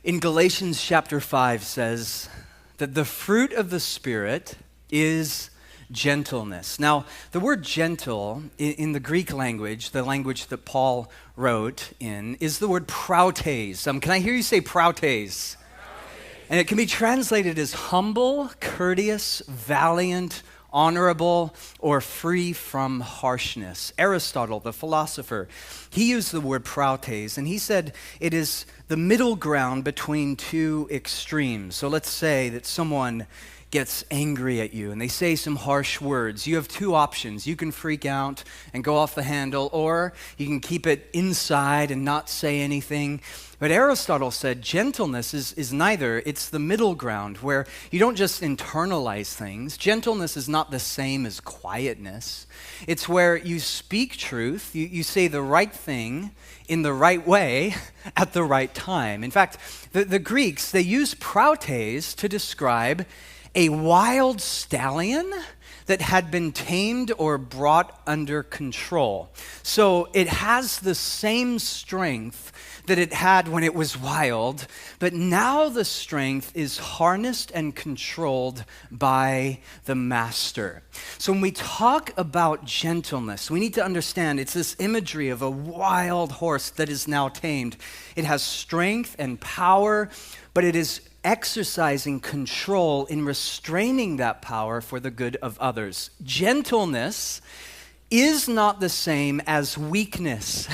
In Galatians chapter 5 says that the fruit of the Spirit is gentleness. Now, the word gentle in the Greek language, the language that Paul wrote in, is the word prautes. Can I hear you say prautes? And it can be translated as humble, courteous, valiant, honorable, or free from harshness. Aristotle, the philosopher, he used the word prautes, and he said it is the middle ground between two extremes. So let's say that someone gets angry at you and they say some harsh words. You have two options. You can freak out and go off the handle, or you can keep it inside and not say anything. But Aristotle said gentleness is neither. It's the middle ground where you don't just internalize things. Gentleness is not the same as quietness. It's where you speak truth, you say the right thing in the right way at the right time. In fact, the Greeks, they use prautes to describe a wild stallion that had been tamed or brought under control. So it has the same strength that it had when it was wild, but now the strength is harnessed and controlled by the master. So when we talk about gentleness, we need to understand it's this imagery of a wild horse that is now tamed. It has strength and power, but it is exercising control in restraining that power for the good of others. Gentleness is not the same as weakness.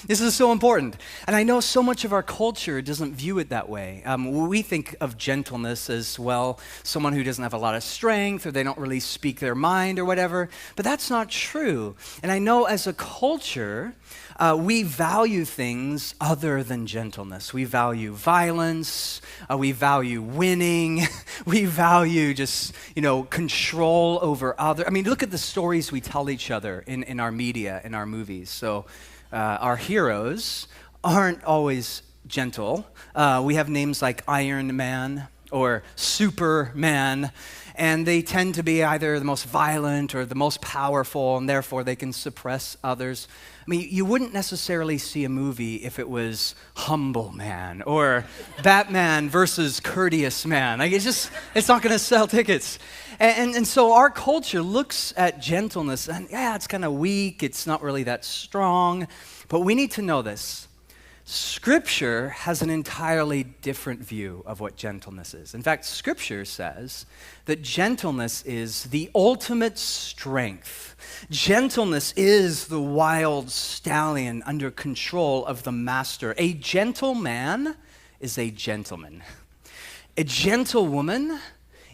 This is so important. And I know so much of our culture doesn't view it that way. We think of gentleness as, well, someone who doesn't have a lot of strength, or they don't really speak their mind or whatever. But that's not true. And I know as a culture, we value things other than gentleness. We value violence. We value winning. We value just, control over others. I mean, look at the stories we tell each other in our media, in our movies. So our heroes aren't always gentle. We have names like Iron Man or Superman, and they tend to be either the most violent or the most powerful, and therefore they can suppress others. I mean, you wouldn't necessarily see a movie if it was Humble Man or Batman versus Courteous Man. Like, it's not going to sell tickets. And so our culture looks at gentleness and, it's kind of weak. It's not really that strong. But we need to know this. Scripture has an entirely different view of what gentleness is. In fact, Scripture says that gentleness is the ultimate strength. Gentleness is the wild stallion under control of the master. A gentle man is a gentleman. A gentle woman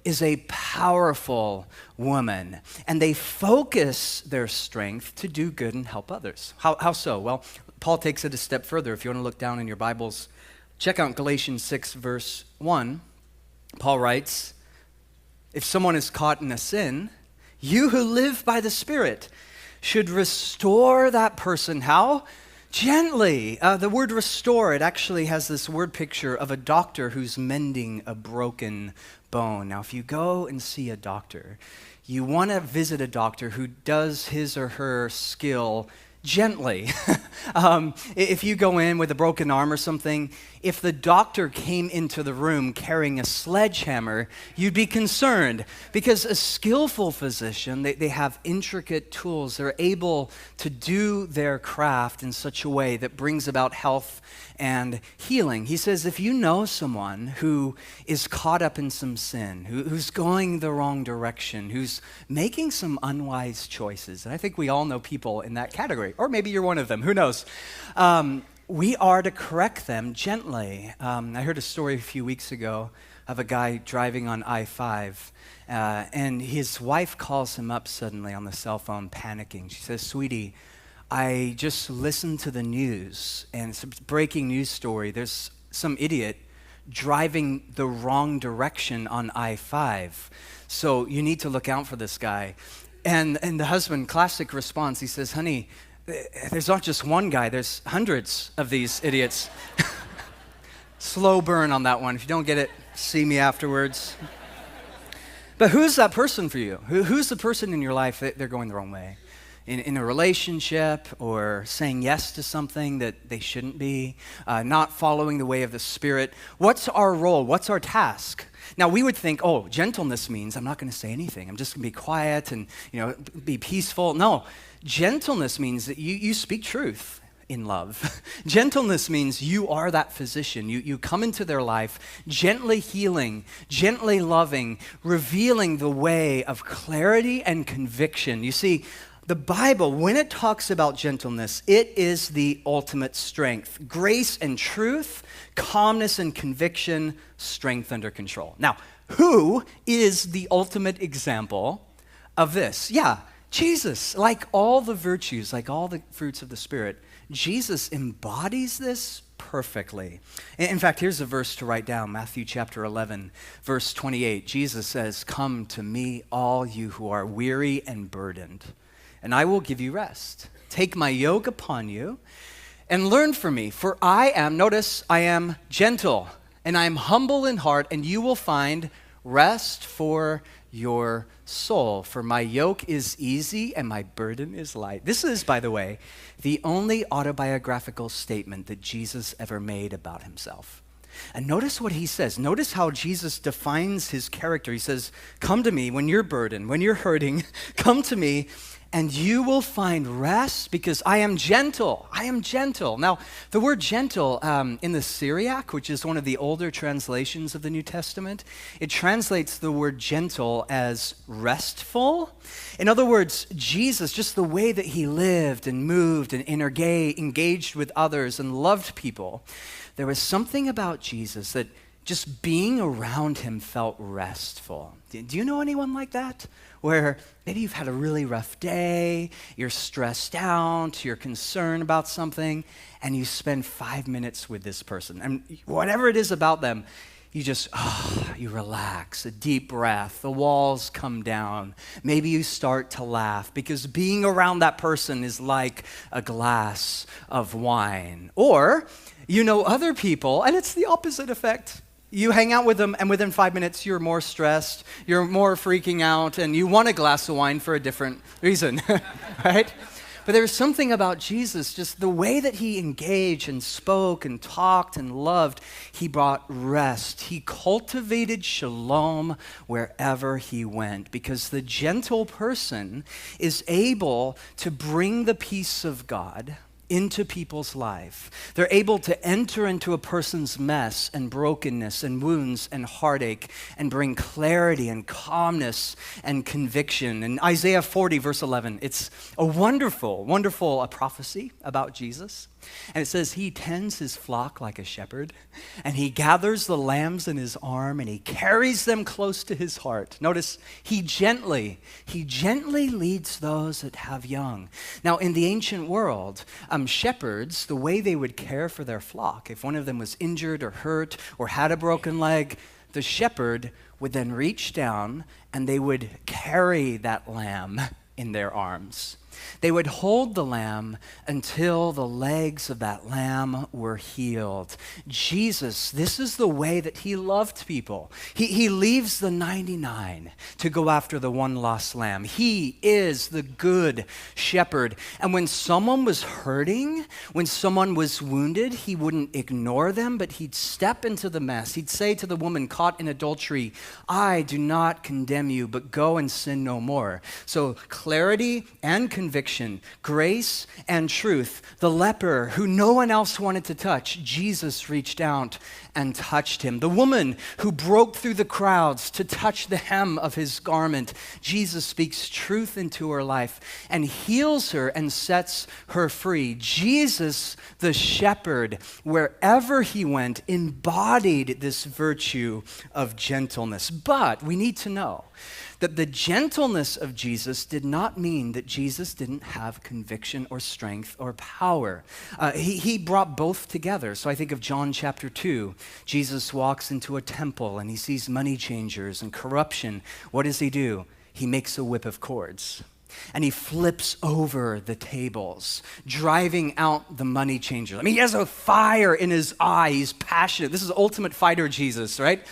is a powerful woman, and they focus their strength to do good and help others. How so? Well, Paul takes it a step further. If you want to look down in your Bibles, check out Galatians 6, verse 1. Paul writes, if someone is caught in a sin, you who live by the Spirit should restore that person. How? Gently. The word restore, it actually has this word picture of a doctor who's mending a broken bone. Now, if you go and see a doctor, you want to visit a doctor who does his or her skill gently. If you go in with a broken arm or something, if the doctor came into the room carrying a sledgehammer, you'd be concerned, because a skillful physician, they have intricate tools. They're able to do their craft in such a way that brings about health and healing. He says, if you know someone who is caught up in some sin, who's going the wrong direction, who's making some unwise choices, and I think we all know people in that category, or maybe you're one of them, who knows? We are to correct them gently. I heard a story a few weeks ago of a guy driving on I-5, and his wife calls him up suddenly on the cell phone, panicking. She says, sweetie, I just listened to the news, and it's a breaking news story. There's some idiot driving the wrong direction on I-5, so you need to look out for this guy. And the husband, classic response, he says, honey, there's not just one guy, there's hundreds of these idiots. Slow burn on that one. If you don't get it, see me afterwards. But who's that person for you? Who's the person in your life that they're going the wrong way? in a relationship or saying yes to something that they shouldn't be, not following the way of the Spirit. What's our role? What's our task? Now, we would think, oh, gentleness means I'm not going to say anything. I'm just going to be quiet and, be peaceful. No, gentleness means that you speak truth in love. Gentleness means you are that physician. You come into their life gently healing, gently loving, revealing the way of clarity and conviction. You see, the Bible, when it talks about gentleness, it is the ultimate strength. Grace and truth, calmness and conviction, strength under control. Now, who is the ultimate example of this? Yeah, Jesus. Like all the virtues, like all the fruits of the Spirit, Jesus embodies this perfectly. In fact, here's a verse to write down, Matthew chapter 11, verse 28. Jesus says, "Come to me, all you who are weary and burdened, and I will give you rest. Take my yoke upon you and learn from me, for I am gentle and I am humble in heart, and you will find rest for your soul. For my yoke is easy and my burden is light." This is, by the way, the only autobiographical statement that Jesus ever made about himself. And notice what he says. Notice how Jesus defines his character. He says, "Come to me when you're burdened, when you're hurting, come to me, and you will find rest because I am gentle." I am gentle. Now, the word gentle in the Syriac, which is one of the older translations of the New Testament, it translates the word gentle as restful. In other words, Jesus, just the way that he lived and moved and engaged with others and loved people, there was something about Jesus that just being around him felt restful. Do you know anyone like that? Where maybe you've had a really rough day, you're stressed out, you're concerned about something, and you spend 5 minutes with this person. And whatever it is about them, you relax, a deep breath, the walls come down. Maybe you start to laugh because being around that person is like a glass of wine. Or you know other people, and it's the opposite effect. You hang out with them, and within 5 minutes, you're more stressed, you're more freaking out, and you want a glass of wine for a different reason, right? But there was something about Jesus, just the way that he engaged and spoke and talked and loved, he brought rest. He cultivated shalom wherever he went, because the gentle person is able to bring the peace of God into people's life. They're able to enter into a person's mess and brokenness and wounds and heartache and bring clarity and calmness and conviction. In Isaiah 40, verse 11, it's a wonderful prophecy about Jesus. And it says, "He tends his flock like a shepherd, and he gathers the lambs in his arm, and he carries them close to his heart." Notice, he gently leads those that have young. Now, in the ancient world, shepherds, the way they would care for their flock, if one of them was injured or hurt or had a broken leg, the shepherd would then reach down and they would carry that lamb in their arms. They would hold the lamb until the legs of that lamb were healed. Jesus, this is the way that he loved people. He leaves the 99 to go after the one lost lamb. He is the good shepherd. And when someone was hurting, when someone was wounded, he wouldn't ignore them, but he'd step into the mess. He'd say to the woman caught in adultery, "I do not condemn you, but go and sin no more." So clarity and conviction, grace and truth. The leper who no one else wanted to touch, Jesus reached out and touched him. The woman who broke through the crowds to touch the hem of his garment, Jesus speaks truth into her life and heals her and sets her free. Jesus, the shepherd, wherever he went, embodied this virtue of gentleness. But we need to know that the gentleness of Jesus did not mean that Jesus didn't have conviction or strength or power. He brought both together. So I think of John chapter 2. Jesus walks into a temple and he sees money changers and corruption. What does he do? He makes a whip of cords. And he flips over the tables, driving out the money changers. I mean, he has a fire in his eye. He's passionate. This is ultimate fighter Jesus, right?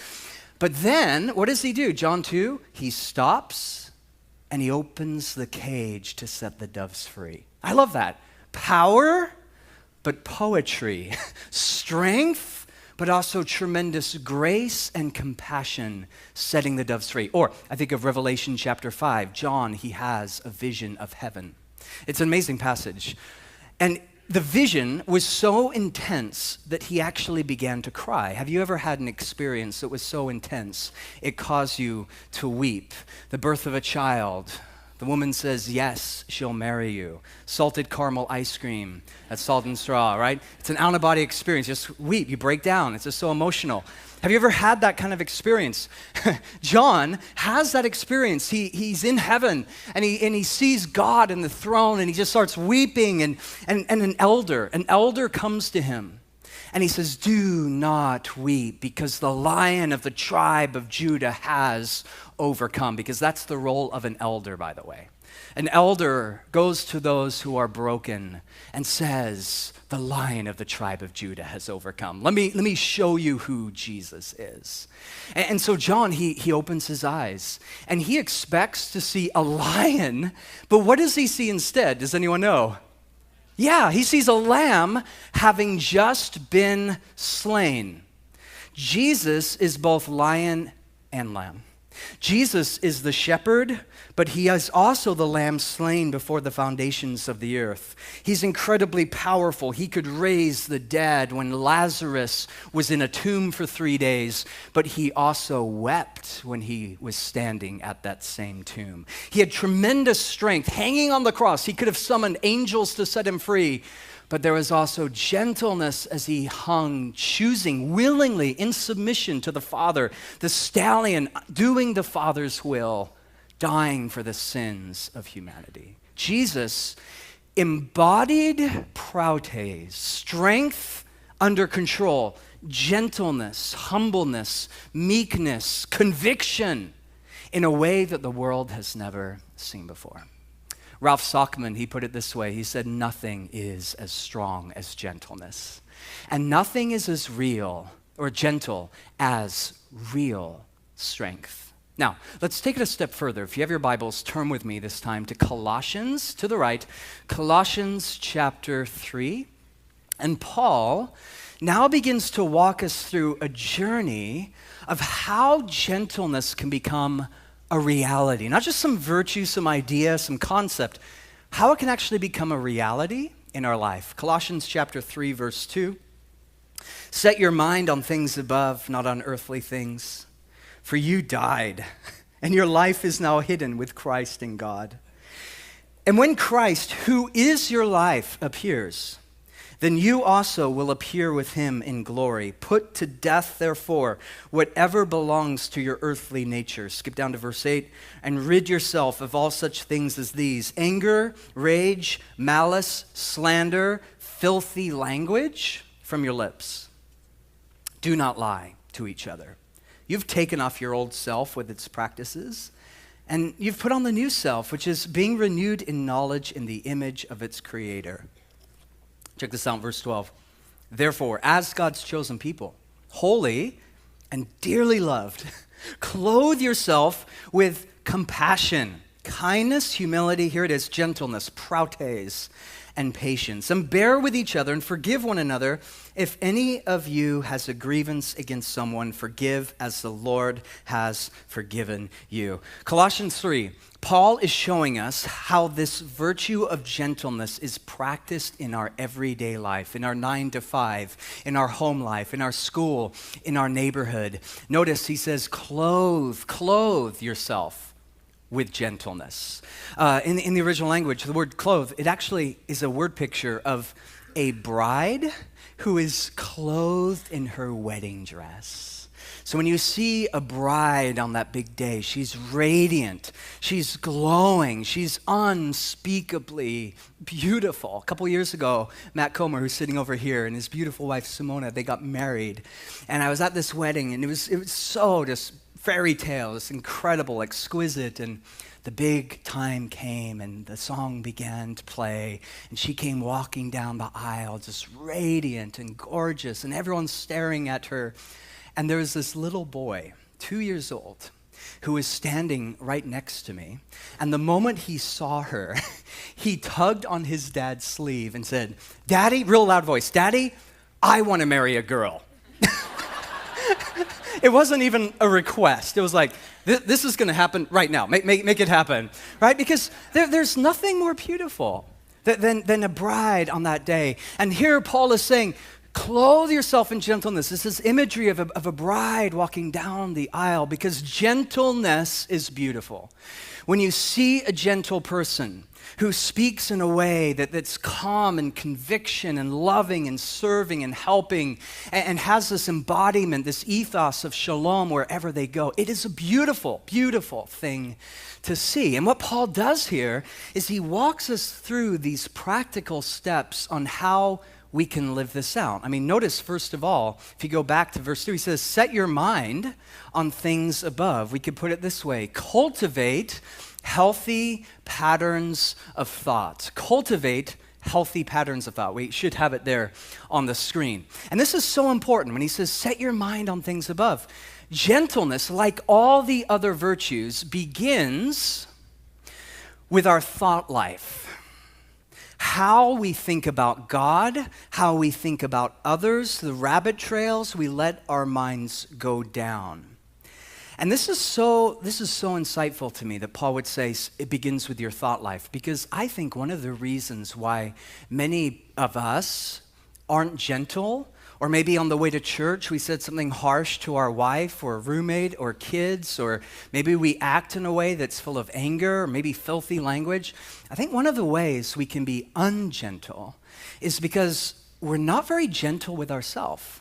But then, what does he do? John 2, he stops and he opens the cage to set the doves free. I love that. Power, but poetry. Strength, but also tremendous grace and compassion setting the doves free. Or I think of Revelation chapter 5. John, he has a vision of heaven. It's an amazing passage. And the vision was so intense that he actually began to cry. Have you ever had an experience that was so intense it caused you to weep? The birth of a child. The woman says, yes, she'll marry you. Salted caramel ice cream at Salt and Straw, right? It's an out-of-body experience. Just weep, you break down. It's just so emotional. Have you ever had that kind of experience? John has that experience. He's in heaven, and he sees God in the throne, and he just starts weeping, and an elder comes to him, and he says, do not weep, because the Lion of the tribe of Judah has overcome, because that's the role of an elder, by the way. An elder goes to those who are broken and says, the Lion of the tribe of Judah has overcome. Let me show you who Jesus is. And so John, he opens his eyes, and he expects to see a lion, but what does he see instead? Does anyone know? Yeah, he sees a lamb having just been slain. Jesus is both lion and lamb. Jesus is the shepherd, but he is also the lamb slain before the foundations of the earth. He's incredibly powerful. He could raise the dead when Lazarus was in a tomb for 3 days, but he also wept when he was standing at that same tomb. He had tremendous strength. Hanging on the cross, he could have summoned angels to set him free, but there was also gentleness as he hung, choosing willingly in submission to the Father, the stallion doing the Father's will, dying for the sins of humanity. Jesus embodied prautes, strength under control, gentleness, humbleness, meekness, conviction in a way that the world has never seen before. Ralph Sockman, he put it this way. He said, nothing is as strong as gentleness. And nothing is as real or gentle as real strength. Now, let's take it a step further. If you have your Bibles, turn with me this time to Colossians, to the right, Colossians chapter 3. And Paul now begins to walk us through a journey of how gentleness can become a reality. Not just some virtue, some idea, some concept. How it can actually become a reality in our life. Colossians chapter 3, verse 2. Set your mind on things above, not on earthly things. For you died, and your life is now hidden with Christ in God. And when Christ, who is your life, appears, then you also will appear with him in glory. Put to death, therefore, whatever belongs to your earthly nature. Skip down to verse 8. And rid yourself of all such things as these: anger, rage, malice, slander, filthy language from your lips. Do not lie to each other. You've taken off your old self with its practices, and you've put on the new self, which is being renewed in knowledge in the image of its creator. Check this out, verse 12. Therefore, as God's chosen people, holy and dearly loved, clothe yourself with compassion, kindness, humility, here it is, gentleness, prautes, and patience. And bear with each other and forgive one another. If any of you has a grievance against someone, forgive as the Lord has forgiven you. Colossians 3, Paul is showing us how this virtue of gentleness is practiced in our everyday life, in our 9 to 5, in our home life, in our school, in our neighborhood. Notice he says, clothe yourself with gentleness. In the original language, the word clothe, it actually is a word picture of a bride who is clothed in her wedding dress. So when you see a bride on that big day, she's radiant, she's glowing, she's unspeakably beautiful. A couple years ago, Matt Comer, who's sitting over here, and his beautiful wife Simona, they got married. And I was at this wedding, and it was so just fairy tale, it's incredible, exquisite, and the big time came and the song began to play, and she came walking down the aisle just radiant and gorgeous, and everyone's staring at her. And there was this little boy, 2 years old, who was standing right next to me. And the moment he saw her, he tugged on his dad's sleeve and said, "Daddy," real loud voice, "Daddy, I want to marry a girl." It wasn't even a request. It was like, this is going to happen right now. Make it happen, right? Because there's nothing more beautiful than a bride on that day. And here Paul is saying, clothe yourself in gentleness. This is imagery of a bride walking down the aisle, because gentleness is beautiful. When you see a gentle person who speaks in a way that's calm and conviction and loving and serving and helping and has this embodiment, this ethos of shalom wherever they go, it is a beautiful, beautiful thing to see. And what Paul does here is he walks us through these practical steps on how we can live this out. I mean, notice, first of all, if you go back to verse 2, he says, set your mind on things above. We could put it this way: cultivate healthy patterns of thought. Cultivate healthy patterns of thought. We should have it there on the screen. And this is so important when he says, set your mind on things above. Gentleness, like all the other virtues, begins with our thought life. How we think about God, how we think about others, the rabbit trails we let our minds go down. And this is so insightful to me that Paul would say it begins with your thought life, because I think one of the reasons why many of us aren't gentle, or maybe on the way to church we said something harsh to our wife or roommate or kids, or maybe we act in a way that's full of anger or maybe filthy language. I think one of the ways we can be ungentle is because we're not very gentle with ourselves.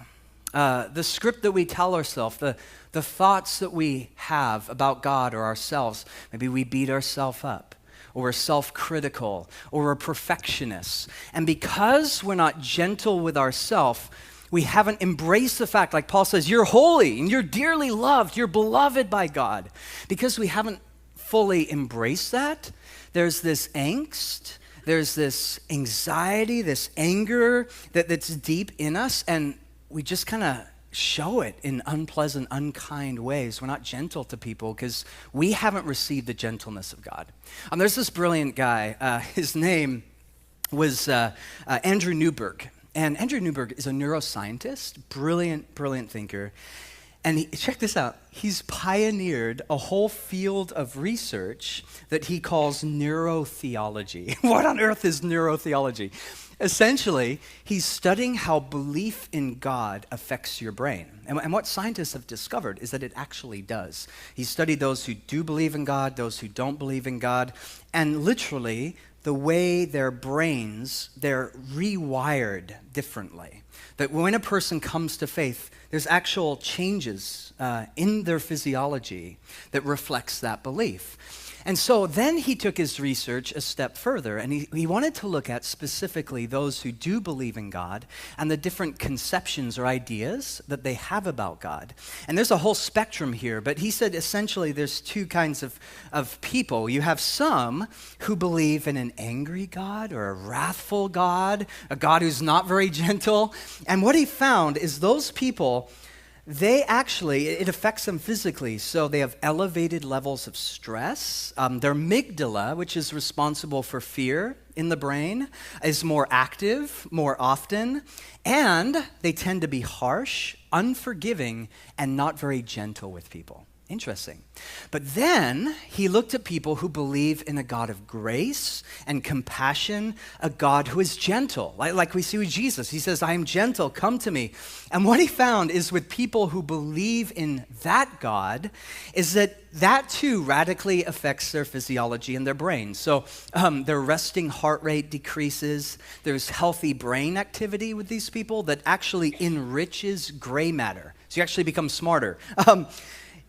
The script that we tell ourselves, the thoughts that we have about God or ourselves, maybe we beat ourselves up, or we're self-critical, or we're perfectionists. And because we're not gentle with ourselves, we haven't embraced the fact, like Paul says, you're holy and you're dearly loved, you're beloved by God. Because we haven't fully embraced that, there's this angst, there's this anxiety, this anger that's deep in us, and we just kind of show it in unpleasant, unkind ways. We're not gentle to people because we haven't received the gentleness of God. There's this brilliant guy. His name was Andrew Newberg. And Andrew Newberg is a neuroscientist, brilliant, brilliant thinker. And check this out. He's pioneered a whole field of research that he calls neurotheology. What on earth is neurotheology? Essentially, he's studying how belief in God affects your brain. And what scientists have discovered is that it actually does. He studied those who do believe in God, those who don't believe in God, and literally the way their brains, they're rewired differently. That when a person comes to faith, there's actual changes in their physiology that reflects that belief. And so then he took his research a step further, and he wanted to look at specifically those who do believe in God and the different conceptions or ideas that they have about God. And there's a whole spectrum here, but he said essentially there's two kinds of people. You have some who believe in an angry God or a wrathful God, a God who's not very gentle. And what he found is those people, it affects them physically. So they have elevated levels of stress. Their amygdala, which is responsible for fear in the brain, is more active more often. And they tend to be harsh, unforgiving, and not very gentle with people. Interesting. But then he looked at people who believe in a God of grace and compassion, a God who is gentle, like we see with Jesus. He says, I am gentle, come to me. And what he found is with people who believe in that God is that too radically affects their physiology and their brain. So their resting heart rate decreases. There's healthy brain activity with these people that actually enriches gray matter. So you actually become smarter.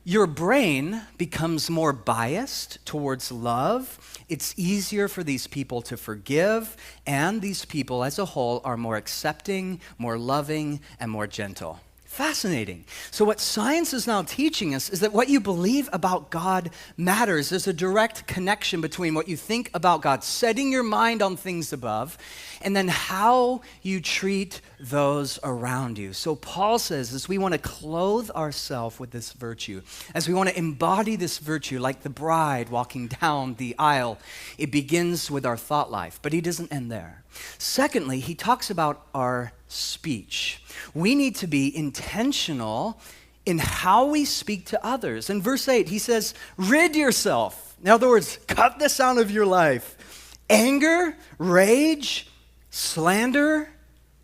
Your brain becomes more biased towards love. It's easier for these people to forgive, and these people as a whole are more accepting, more loving, and more gentle. Fascinating. So what science is now teaching us is that what you believe about God matters. There's a direct connection between what you think about God, setting your mind on things above, and then how you treat those around you. So Paul says, as we want to clothe ourselves with this virtue, as we want to embody this virtue like the bride walking down the aisle, it begins with our thought life, but he doesn't end there. Secondly, he talks about our speech. We need to be intentional in how we speak to others. In verse 8, he says, rid yourself. In other words, cut this out of your life. Anger, rage, slander,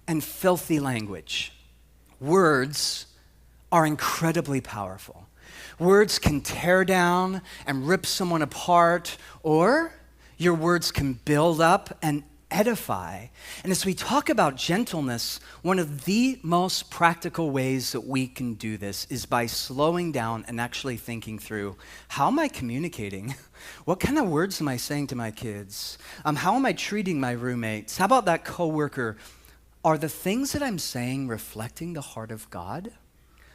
and filthy language. Words are incredibly powerful. Words can tear down and rip someone apart, or your words can build up and edify. And as we talk about gentleness, one of the most practical ways that we can do this is by slowing down and actually thinking through, how am I communicating? What kind of words am I saying to my kids? How am I treating my roommates? How about that coworker? Are the things that I'm saying reflecting the heart of God?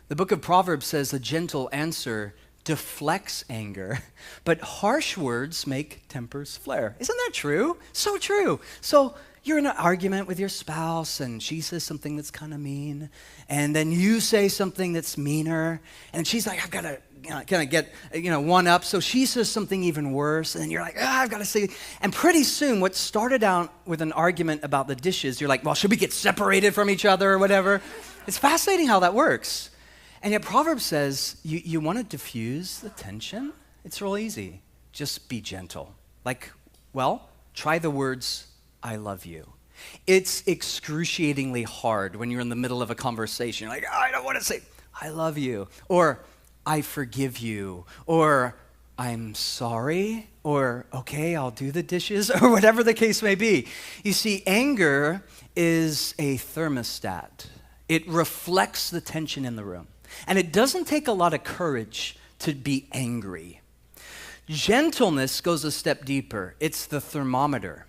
The book of Proverbs says a gentle answer deflects anger, but harsh words make tempers flare. Isn't that true? So true. So you're in an argument with your spouse and she says something that's kind of mean, and then you say something that's meaner, and she's like, I've got to kind of get one up. So she says something even worse, and then you're like, I've got to say. And pretty soon, what started out with an argument about the dishes, you're like, well, should we get separated from each other or whatever? It's fascinating how that works. And yet Proverbs says, you want to diffuse the tension? It's real easy. Just be gentle. Try the words, I love you. It's excruciatingly hard when you're in the middle of a conversation. You're like, I don't want to say, I love you, or I forgive you, or I'm sorry, or okay, I'll do the dishes, or whatever the case may be. You see, anger is a thermostat. It reflects the tension in the room. And it doesn't take a lot of courage to be angry. Gentleness goes a step deeper. It's the thermometer.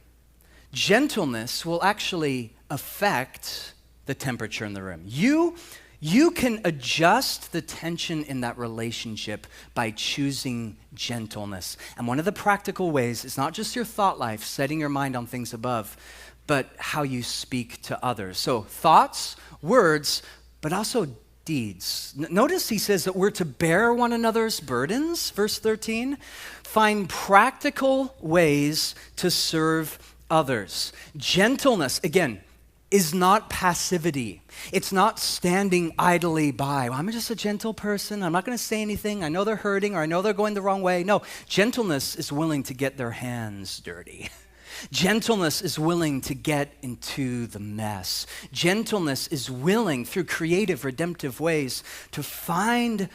Gentleness will actually affect the temperature in the room. You can adjust the tension in that relationship by choosing gentleness. And one of the practical ways is not just your thought life, setting your mind on things above, but how you speak to others. So thoughts, words, but also deeds. Notice he says that we're to bear one another's burdens, verse 13. Find practical ways to serve others. Gentleness, again, is not passivity. It's not standing idly by. Well, I'm just a gentle person. I'm not going to say anything. I know they're hurting, or I know they're going the wrong way. No, gentleness is willing to get their hands dirty. Gentleness is willing to get into the mess. Gentleness is willing, through creative, redemptive ways, to find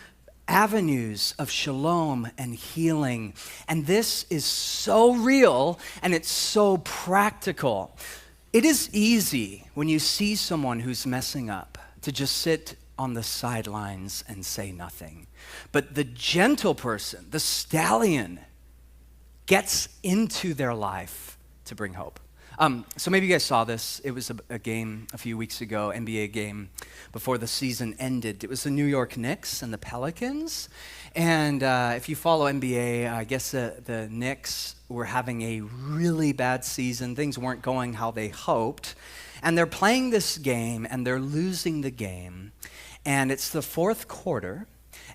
avenues of shalom and healing. And this is so real, and it's so practical. It is easy when you see someone who's messing up to just sit on the sidelines and say nothing. But the gentle person, the stallion, gets into their life to bring hope. So maybe you guys saw this. It was a game a few weeks ago, NBA game, before the season ended. It was the New York Knicks and the Pelicans. And if you follow NBA, I guess the Knicks were having a really bad season. Things weren't going how they hoped. And they're playing this game, and they're losing the game. And it's the fourth quarter,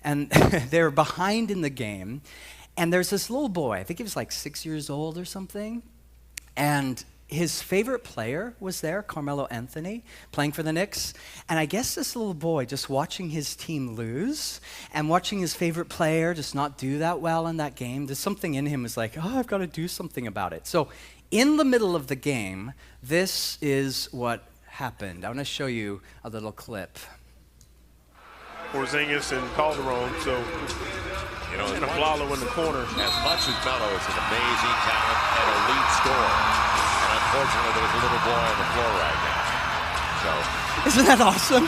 and they're behind in the game. And there's this little boy, I think he was like 6 years old or something. And his favorite player was there, Carmelo Anthony, playing for the Knicks. And I guess this little boy, just watching his team lose and watching his favorite player just not do that well in that game, there's something in him was like, I've got to do something about it. So in the middle of the game, this is what happened. I want to show you a little clip. Porzingis and Calderon, so and a Flalo in the corner. As much as Melo is an amazing talent and elite scorer, and unfortunately there's a little boy on the floor right now. So isn't that awesome?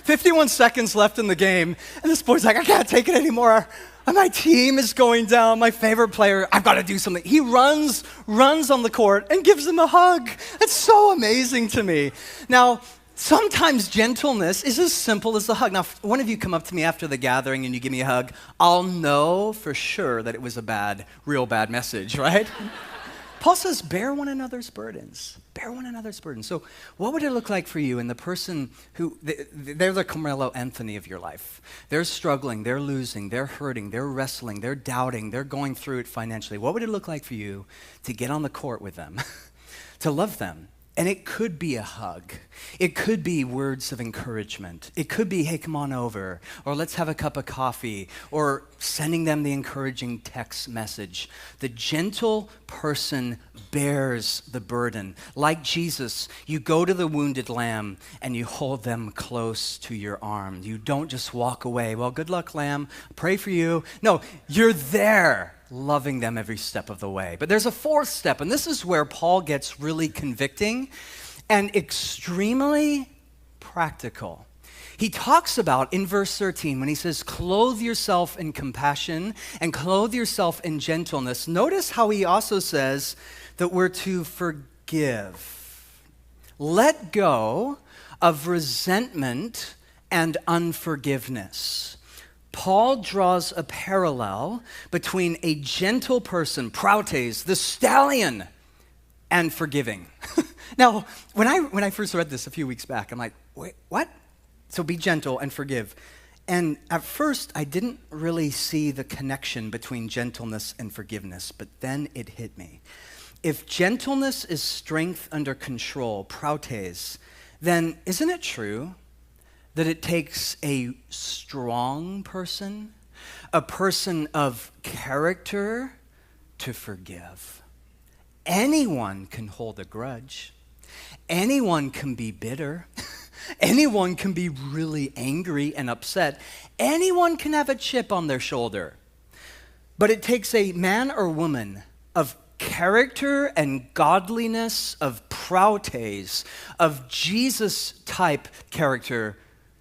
51 seconds left in the game, and this boy's like, I can't take it anymore. My team is going down. My favorite player, I've got to do something. He runs on the court and gives him a hug. It's so amazing to me. Now, sometimes gentleness is as simple as a hug. Now, if one of you come up to me after the gathering and you give me a hug, I'll know for sure that it was a real bad message, right? Paul says, bear one another's burdens. bear one another's burdens. So what would it look like for you and the person who, they're the Carmelo Anthony of your life. They're struggling, they're losing, they're hurting, they're wrestling, they're doubting, they're going through it financially. What would it look like for you to get on the court with them, to love them? And it could be a hug. It could be words of encouragement. It could be, hey, come on over, or let's have a cup of coffee, or sending them the encouraging text message. The gentle person bears the burden. Like Jesus, you go to the wounded lamb and you hold them close to your arm. You don't just walk away. Well, good luck, lamb. Pray for you. No, you're there, loving them every step of the way. But there's a fourth step, and this is where Paul gets really convicting and extremely practical. He talks about in verse 13 when he says, clothe yourself in compassion and clothe yourself in gentleness. Notice how he also says that we're to forgive. Let go of resentment and unforgiveness. Paul draws a parallel between a gentle person, prautes, the stallion, and forgiving. Now, when I first read this a few weeks back, I'm like, wait, what? So be gentle and forgive. And at first, I didn't really see the connection between gentleness and forgiveness, but then it hit me. If gentleness is strength under control, prautes, then isn't it true that it takes a strong person, a person of character, to forgive? Anyone can hold a grudge. Anyone can be bitter. Anyone can be really angry and upset. Anyone can have a chip on their shoulder. But it takes a man or woman of character and godliness, of prautes, of Jesus-type character,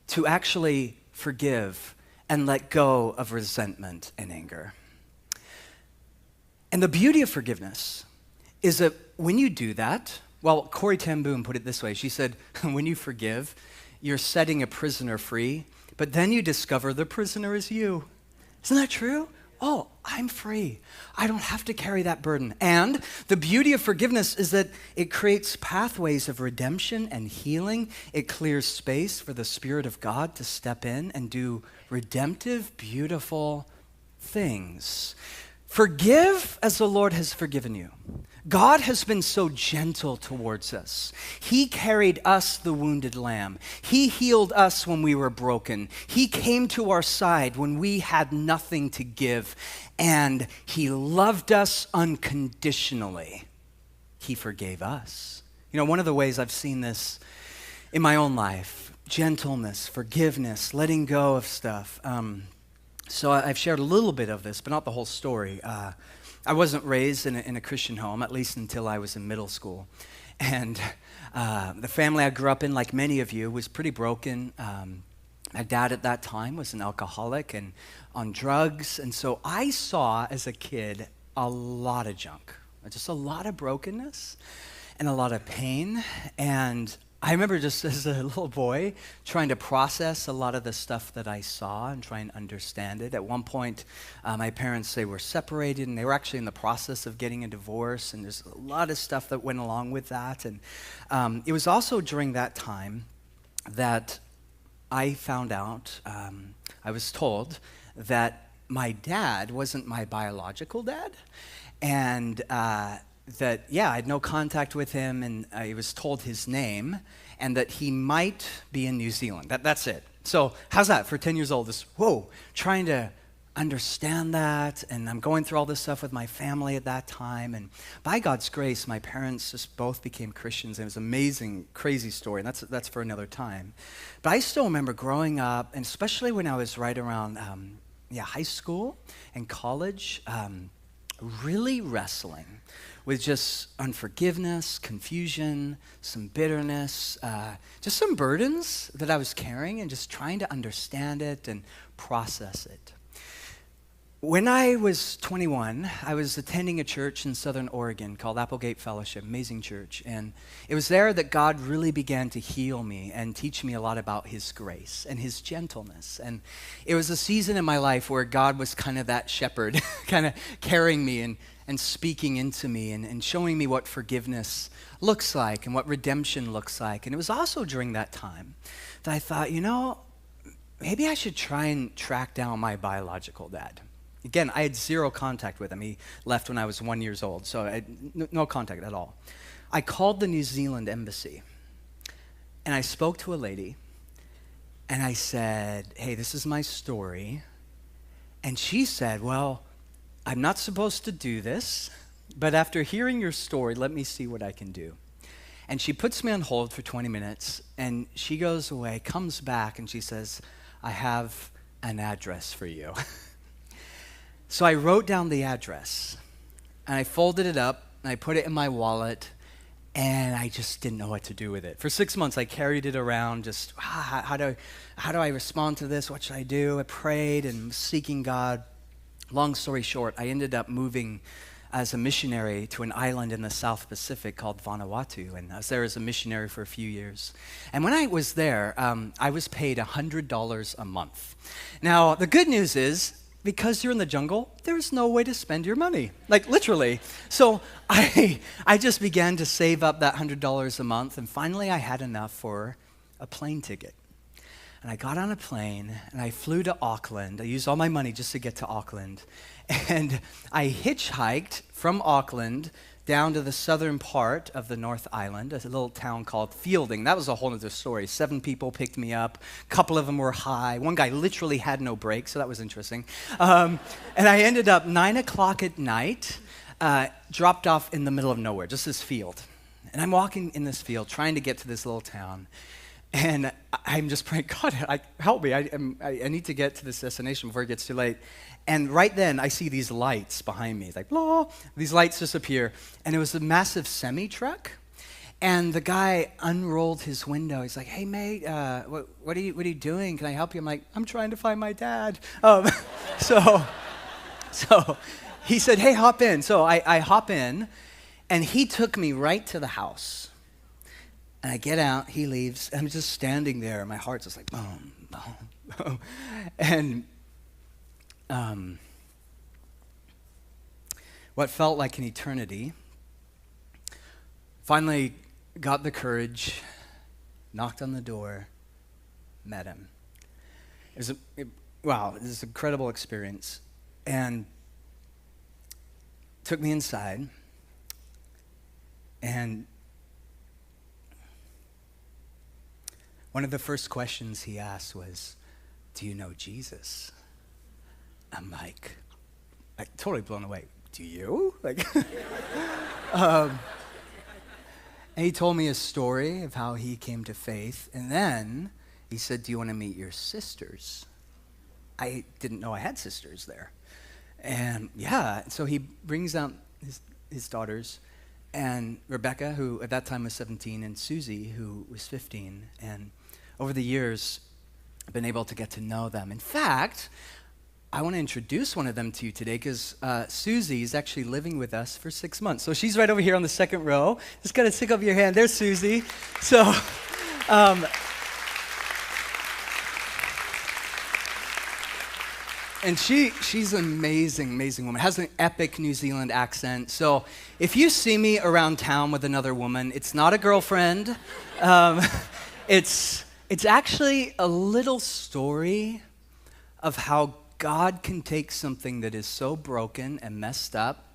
to actually forgive and let go of resentment and anger. And the beauty of forgiveness is that when you do that, well, Corrie ten Boom put it this way. She said, when you forgive, you're setting a prisoner free, but then you discover the prisoner is you. Isn't that true? Oh, I'm free. I don't have to carry that burden. And the beauty of forgiveness is that it creates pathways of redemption and healing. It clears space for the Spirit of God to step in and do redemptive, beautiful things. Forgive as the Lord has forgiven you. God has been so gentle towards us. He carried us, the wounded lamb. He healed us when we were broken. He came to our side when we had nothing to give. And he loved us unconditionally. He forgave us. You know, one of the ways I've seen this in my own life, gentleness, forgiveness, letting go of stuff. So I've shared a little bit of this, but not the whole story. I wasn't raised in a Christian home, at least until I was in middle school. And the family I grew up in, like many of you, was pretty broken. My dad at that time was an alcoholic and on drugs. And so I saw as a kid a lot of junk, just a lot of brokenness and a lot of pain. And I remember just as a little boy trying to process a lot of the stuff that I saw and try and understand it. At one point, my parents, they were separated and they were actually in the process of getting a divorce, and there's a lot of stuff that went along with that. And it was also during that time that I found out, I was told that my dad wasn't my biological dad, and that, I had no contact with him, and I was told his name, and that he might be in New Zealand. That's it. So how's that for 10 years old? This, trying to understand that, and I'm going through all this stuff with my family at that time, and by God's grace, my parents just both became Christians, and it was an amazing, crazy story, and that's for another time. But I still remember growing up, and especially when I was right around high school and college, really wrestling with just unforgiveness, confusion, some bitterness, just some burdens that I was carrying, and just trying to understand it and process it. When I was 21, I was attending a church in Southern Oregon called Applegate Fellowship, amazing church, and it was there that God really began to heal me and teach me a lot about his grace and his gentleness. And it was a season in my life where God was kind of that shepherd, kind of carrying me and speaking into me and showing me what forgiveness looks like and what redemption looks like. And it was also during that time that I thought, maybe I should try and track down my biological dad. Again, I had zero contact with him. He left when I was 1 year old, so I had no contact at all. I called the New Zealand embassy, and I spoke to a lady, and I said, hey, this is my story. And she said, well, I'm not supposed to do this, but after hearing your story, let me see what I can do. And she puts me on hold for 20 minutes, and she goes away, comes back, and she says, I have an address for you. So I wrote down the address, and I folded it up, and I put it in my wallet, and I just didn't know what to do with it. For 6 months, I carried it around, just, how do I respond to this? What should I do? I prayed and was seeking God. Long story short, I ended up moving as a missionary to an island in the South Pacific called Vanuatu, and I was there as a missionary for a few years. And when I was there, I was paid $100 a month. Now, the good news is, because you're in the jungle, there's no way to spend your money, like literally. So I just began to save up that $100 a month, and finally I had enough for a plane ticket. And I got on a plane, and I flew to Auckland. I used all my money just to get to Auckland. And I hitchhiked from Auckland down to the southern part of the North Island, a little town called Fielding. That was a whole other story. 7 people picked me up. A couple of them were high. One guy literally had no brakes, so that was interesting. And I ended up 9 o'clock at night, dropped off in the middle of nowhere, just this field. And I'm walking in this field, trying to get to this little town. And I'm just praying, God, help me. I need to get to this destination before it gets too late. And right then, I see these lights behind me. It's like, blah, these lights disappear. And it was a massive semi-truck. And the guy unrolled his window. He's like, hey, mate, what are you doing? Can I help you? I'm like, I'm trying to find my dad. So he said, hey, hop in. So I hop in, and he took me right to the house. And I get out, he leaves, and I'm just standing there, and my heart's just like, boom, boom, boom. And what felt like an eternity, finally got the knocked on the door, met him. It was an incredible experience. And took me inside, and one of the first questions he asked was, do you know Jesus? I'm like totally blown away. Do you? And he told me a story of how he came to faith. And then he said, do you want to meet your sisters? I didn't know I had sisters there. And so he brings out his daughters, and Rebecca, who at that time was 17, and Susie, who was 15. And over the years, I've been able to get to know them. In fact, I want to introduce one of them to you today because Susie is actually living with us for 6 months. So she's right over here on the second row. Just got to stick up your hand. There's Susie. So, and she's an amazing woman. Has an epic New Zealand accent. So if you see me around town with another woman, it's not a girlfriend. It's actually a little story of how God can take something that is so broken and messed up.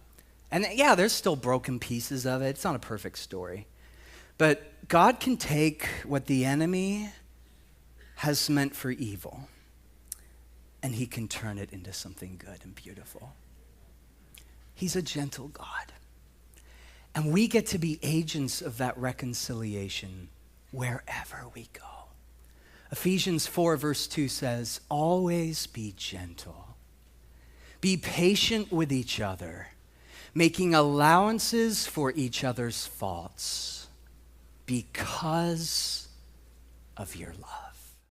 And there's still broken pieces of it. It's not a perfect story. But God can take what the enemy has meant for evil, and he can turn it into something good and beautiful. He's a gentle God. And we get to be agents of that reconciliation wherever we go. Ephesians 4 verse 2 says, always be gentle. Be patient with each other, making allowances for each other's faults because of your love.